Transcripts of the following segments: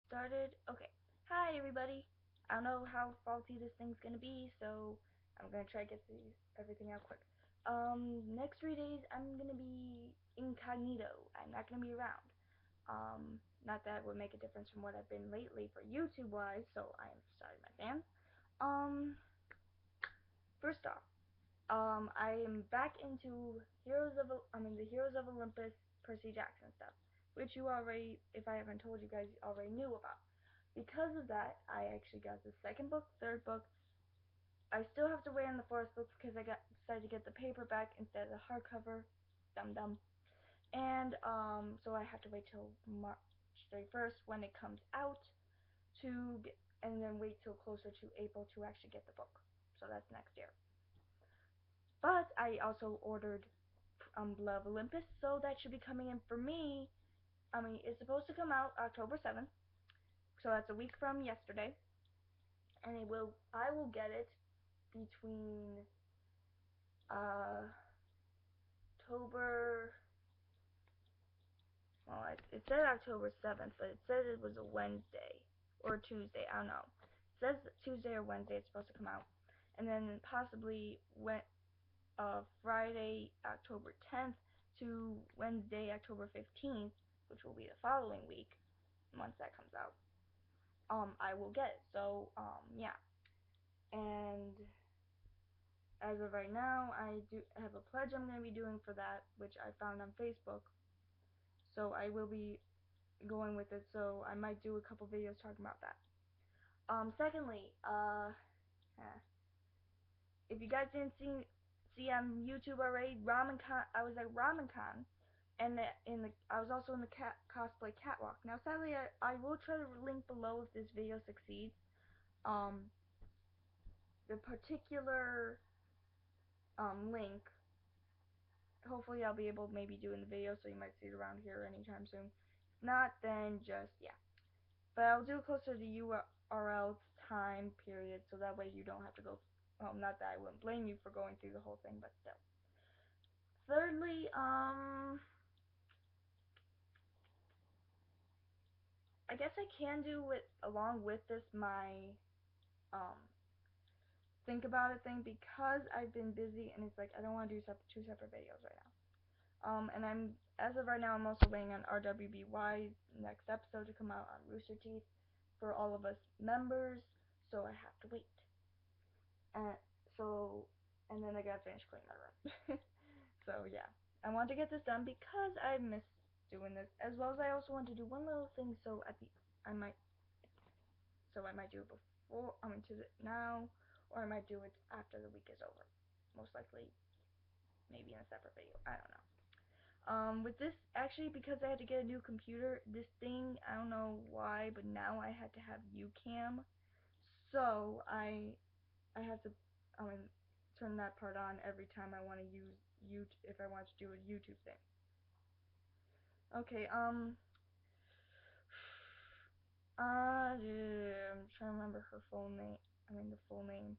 Started. Okay. Hi everybody. I don't know how faulty this thing's gonna be, so I'm gonna try to get everything out quick. Next 3 days I'm gonna be incognito. I'm not gonna be around. Not that would make a difference from what I've been lately for YouTube wise, so I am sorry, my fans. Um, First off, I am back into the Heroes of Olympus Percy Jackson stuff, which you already, if I haven't told you guys, already knew about. Because of that, I actually got the second book, third book. I still have to wait on the fourth book because I decided to get the paperback instead of the hardcover. Dum dum. And so I have to wait till March 31st when it comes out and then wait till closer to April to actually get the book. So that's next year. But I also ordered Blood of Olympus, so that should be coming in for me. It's supposed to come out October 7th, so that's a week from yesterday, and I will get it between uh October. Well, it said October 7th, but it said it was a Wednesday or Tuesday. I don't know. It says Tuesday or Wednesday it's supposed to come out, and then possibly Friday, October 10th to Wednesday, October 15th, which will be the following week, once that comes out. I will get it. So, yeah. And as of right now, I do have a pledge I'm going to be doing for that, which I found on Facebook. So I will be going with it. So I might do a couple videos talking about that. Secondly, if you guys didn't see on YouTube already, Ramen Con. I was at Ramen Con, and I was also in the cosplay catwalk. Now, sadly, I will try to link below if this video succeeds. Um, the particular link. Hopefully, I'll be able to maybe do in the video, so you might see it around here anytime soon. If not, then just yeah. But I'll do it closer to the URL time period, so that way you don't have to go. Well, not that I wouldn't blame you for going through the whole thing, but still. Thirdly, I guess I can do it along with this my think about it thing because I've been busy and it's like I don't want to do two separate videos right now. And as of right now I'm also waiting on RWBY's next episode to come out on Rooster Teeth for all of us members, so I have to wait. And so and then I gotta finish cleaning my room. So yeah, I want to get this done because I miss doing this, as well as I also want to do one little thing. So I might I might do it before to the now, or I might do it after the week is over. Most likely, maybe in a separate video. I don't know. With this, actually, because I had to get a new computer, this thing, I don't know why, but now I had to have UCam. So I have to turn that part on every time I want to use YouTube, if I want to do a YouTube thing. Okay, I'm trying to remember her full name. The full name.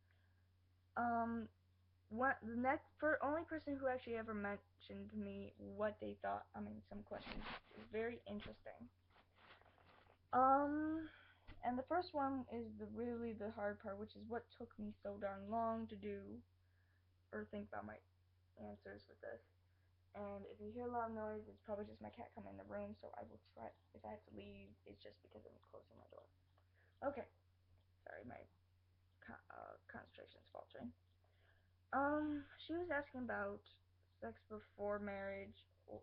The next for only person who actually ever mentioned to me what they thought. Some questions. It was very interesting. And the first one is really the hard part, which is what took me so darn long to do or think about my answers with this. And if you hear a lot of noise, it's probably just my cat coming in the room, so I will try. If I have to leave, it's just because I'm closing my door. Okay. Sorry, my concentration's faltering. She was asking about sex before marriage, or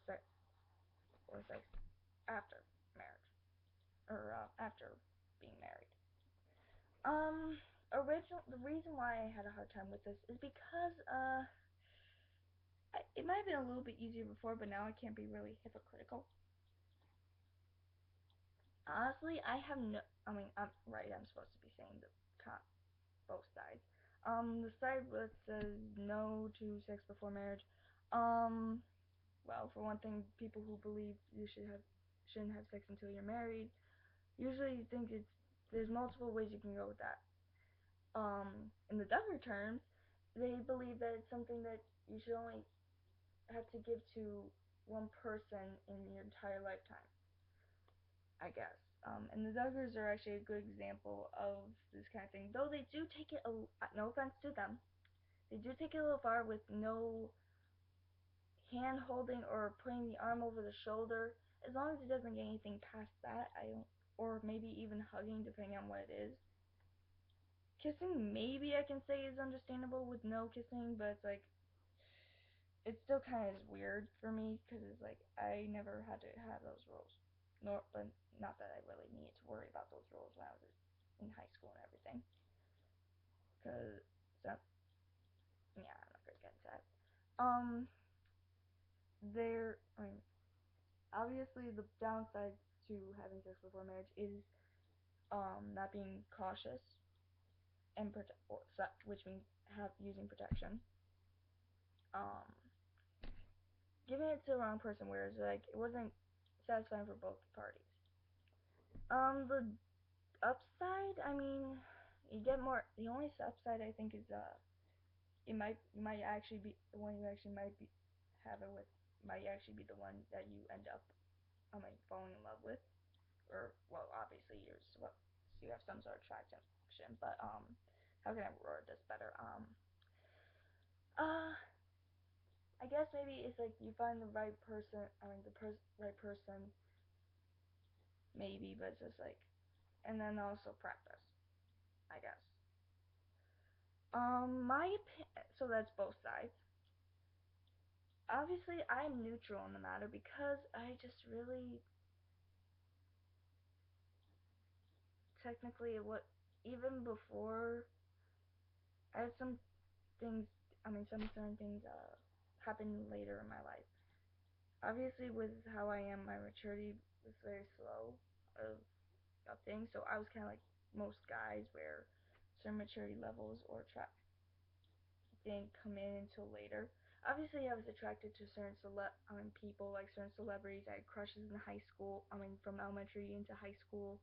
sex after marriage, or after being married. The reason why I had a hard time with this is because it might have been a little bit easier before, but now I can't be really hypocritical. Honestly, I have no. I'm right. I'm supposed to be saying both sides. The side that says no to sex before marriage. Well, for one thing, people who believe you shouldn't have sex until you're married usually think there's multiple ways you can go with that. In the Duggar terms, they believe that it's something that you should only have to give to one person in your entire lifetime. I guess. And the Duggars are actually a good example of this kind of thing. Though they do take it, no offense to them, they do take it a little far with no hand holding or putting the arm over the shoulder. As long as it doesn't get anything past that, I don't, or maybe even hugging, depending on what it is. Kissing, maybe I can say is understandable with no kissing, but it's like it still kind of is weird for me because it's like I never had to have those rules, nor but not that I really needed to worry about those rules when I was in high school and everything. Cause so yeah, I'm not gonna get into that. Um, there. I mean, obviously the downside to having sex before marriage is not being cautious and which means have using protection. Um, giving it to the wrong person where it's like it wasn't satisfying for both parties. The upside, I mean, you get more. The only upside I think is it might actually be the one you actually might be have it with might actually be the one that you end up falling in love with, or well, obviously you have some sort of attraction, but how can I word this better? Uh, I guess maybe it's like you find the right person. I mean, right person, maybe, but it's just like, and then also practice. I guess. My so that's both sides. Obviously, I'm neutral on the matter because I just really technically what even before I had some things. I mean, some certain things happen later in my life. Obviously, with how I am, my maturity was very slow of things. So I was kind of like most guys, where certain maturity levels or didn't come in until later. Obviously, I was attracted to certain people, like certain celebrities. I had crushes in high school. I mean, from elementary into high school,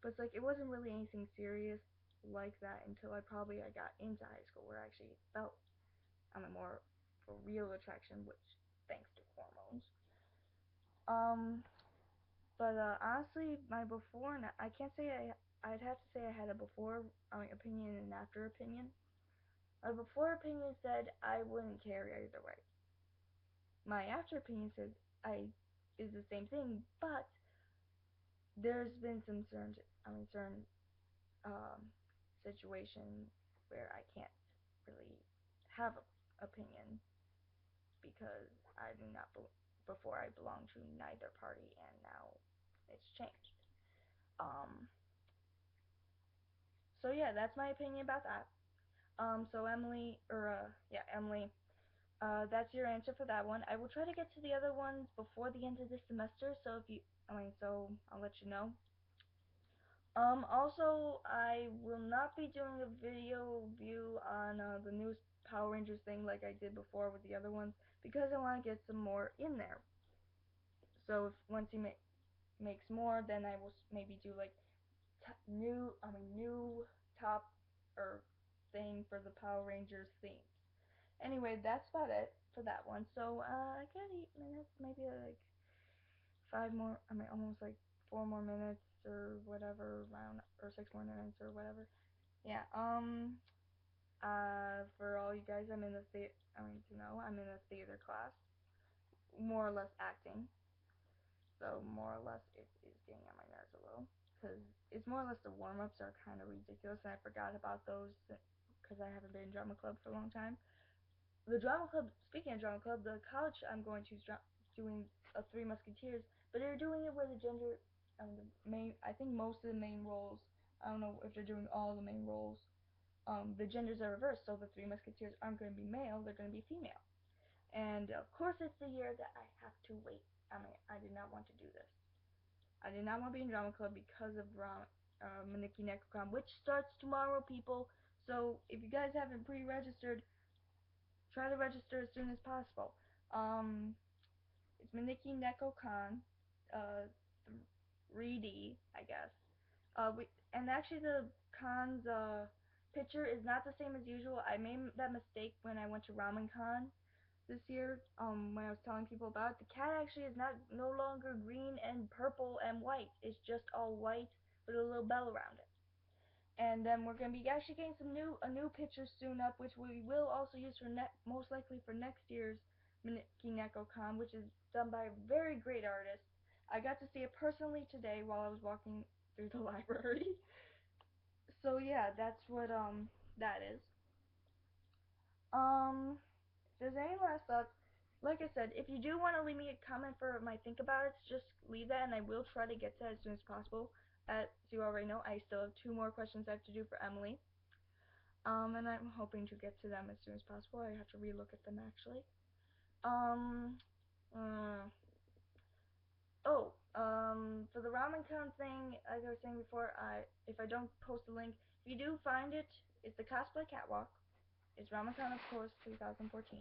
but it's like it wasn't really anything serious like that until I got into high school, where I actually felt more a real attraction, which thanks to hormones. Um, but honestly, my before and I can't say I'd have to say I had a before opinion and after opinion. My before opinion said I wouldn't care either way. My after opinion said I is the same thing, but there's been some certain um, situation where I can't really have an opinion because I do not before I belonged to neither party, and now it's changed. Um, so yeah, that's my opinion about that. So Emily, or yeah, Emily, that's your answer for that one. I will try to get to the other ones before the end of this semester. So if you, so I'll let you know. Also, I will not be doing a video view on the newest Power Rangers thing like I did before with the other ones because I want to get some more in there. So if once he makes more, then I will maybe do like new top or thing for the Power Rangers themes. Anyway, that's about it for that one. So I got 8 minutes, maybe like five more. Almost like 4 more minutes or whatever, around or 6 more minutes or whatever. Yeah. For all you guys, I'm in the to know I'm in a theater class, more or less acting. So more or less, it is getting on my nerves a little because it's more or less the warm ups are kind of ridiculous, and I forgot about those because I haven't been in drama club for a long time. The drama club. Speaking of drama club, the college I'm going to is doing a Three Musketeers, but they're doing it where the gender, the main. I think most of the main roles. I don't know if they're doing all the main roles. The genders are reversed, so the Three Musketeers aren't going to be male; they're going to be female. And of course, it's the year that I have to wait. I did not want to do this. I did not want to be in drama club because of Maneki Nekocon, which starts tomorrow, people. So if you guys haven't pre-registered, try to register as soon as possible. Um, it's Maneki Nekocon, 3D, I guess. And actually the con's picture is not the same as usual. I made that mistake when I went to Ramen Con. this year. When I was telling people about it, the cat actually is not no longer green and purple and white. It's just all white with a little bell around it. And then we're gonna be actually getting a new picture soon up, which we will also use for most likely for next year's Miniki NekoCon, which is done by a very great artist. I got to see it personally today while I was walking through the library. So yeah, that's what that is. Um, if there's any last thoughts, like I said, if you do want to leave me a comment for my think about it, just leave that, and I will try to get to that as soon as possible. As you already know, I still have two more questions I have to do for Emily. And I'm hoping to get to them as soon as possible. I have to relook at them actually. Um, uh, for the RamenCon thing, like I was saying before, if I don't post the link, if you do find it, it's the cosplay catwalk. It's RamenCon, of course, 2014.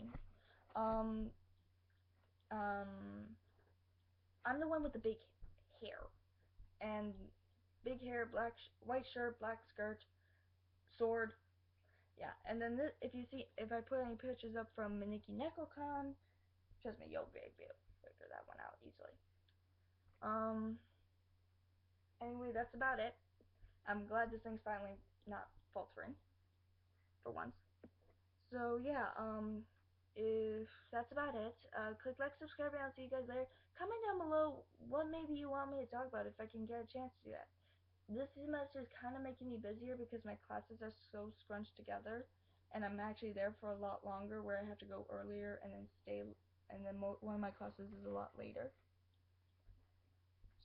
Um, um, I'm the one with the big hair and big hair, white shirt, black skirt, sword. Yeah, and then if you see, if I put any pictures up from Miniki NekoCon, trust me, you'll be able to figure that one out easily. Um. Anyway, that's about it. I'm glad this thing's finally not faltering for once. So yeah. If that's about it, click like, subscribe, and I'll see you guys later. Comment down below what maybe you want me to talk about if I can get a chance to do that. This semester is kind of making me busier because my classes are so scrunched together, and I'm actually there for a lot longer where I have to go earlier and then stay, and then one of my classes is a lot later.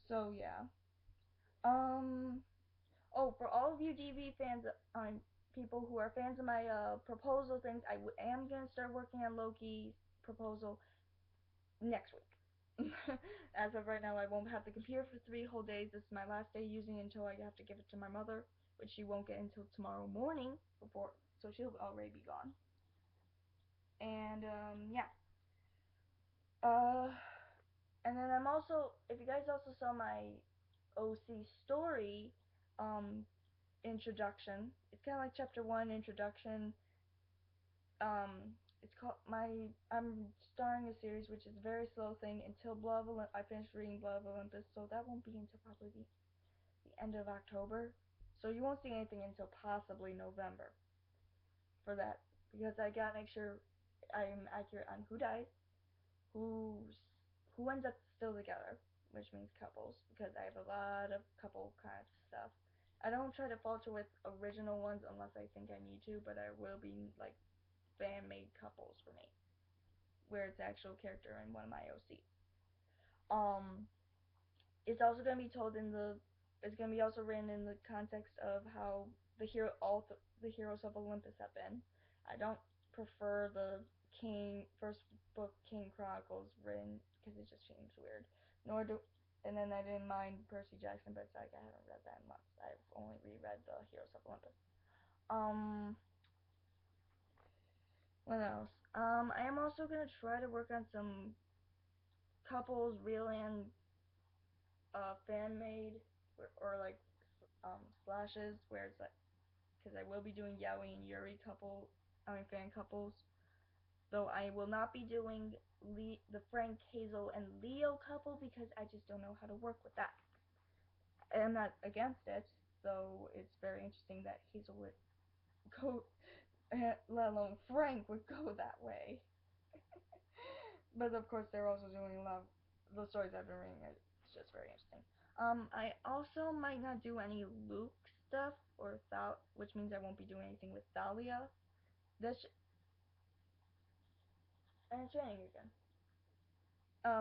So yeah. Um, Oh, for all of you DV fans, people who are fans of my proposal things, am gonna start working on Loki's proposal next week. As of right now, I won't have the computer for 3 whole days. This is my last day using it until I have to give it to my mother, which she won't get until tomorrow morning before, so she'll already be gone. And yeah. Uh, and then I'm also, if you guys also saw my OC story, introduction. It's kind of like chapter 1 introduction. It's called I'm starting a series which is a very slow thing until I finish reading Blood of Olympus, so that won't be until probably the end of October. So you won't see anything until possibly November for that, because I gotta make sure I'm accurate on who dies, who's who ends up still together, which means couples, because I have a lot of couple kind of stuff. I don't try to falter with original ones unless I think I need to, but I will be like fan made couples for me, where it's actual character in one of my OCs. Um, it's also gonna be told in the. It's gonna be also written in the context of how the heroes of Olympus have been. I don't prefer the King first book King Chronicles written because it just seems weird. Nor do and then I didn't mind Percy Jackson, but it's like I haven't read that in months. I've only reread the Heroes of Olympus. Um, what else? I am also gonna try to work on some couples, real and fan made, or like slashes, where it's like, because I will be doing Yaoi and Yuri fan couples. Though I will not be doing the Frank, Hazel, and Leo couple because I just don't know how to work with that. I'm not against it, though it's very interesting that Hazel would go, let alone Frank would go that way. But of course, they're also doing a lot of the stories I've been reading. It's just very interesting. I also might not do any Luke stuff which means I won't be doing anything with Thalia. This and training again.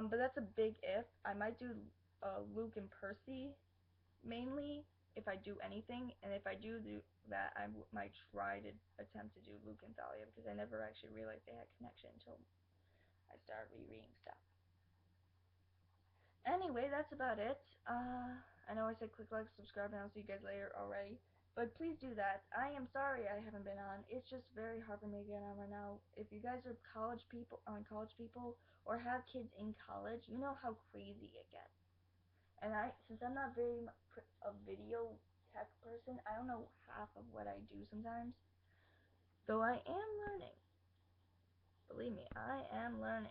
But that's a big if. I might do Luke and Percy mainly if I do anything, and if I do that, I might try to attempt to do Luke and Thalia because I never actually realized they had connection until I started rereading stuff. Anyway, that's about it. I know I said click like, subscribe, and I'll see you guys later already. But please do that. I am sorry I haven't been on. It's just very hard for me to get on right now. If you guys are college people, or have kids in college, you know how crazy it gets. And since I'm not very much a video tech person, I don't know half of what I do sometimes. Though I am learning. Believe me, I am learning.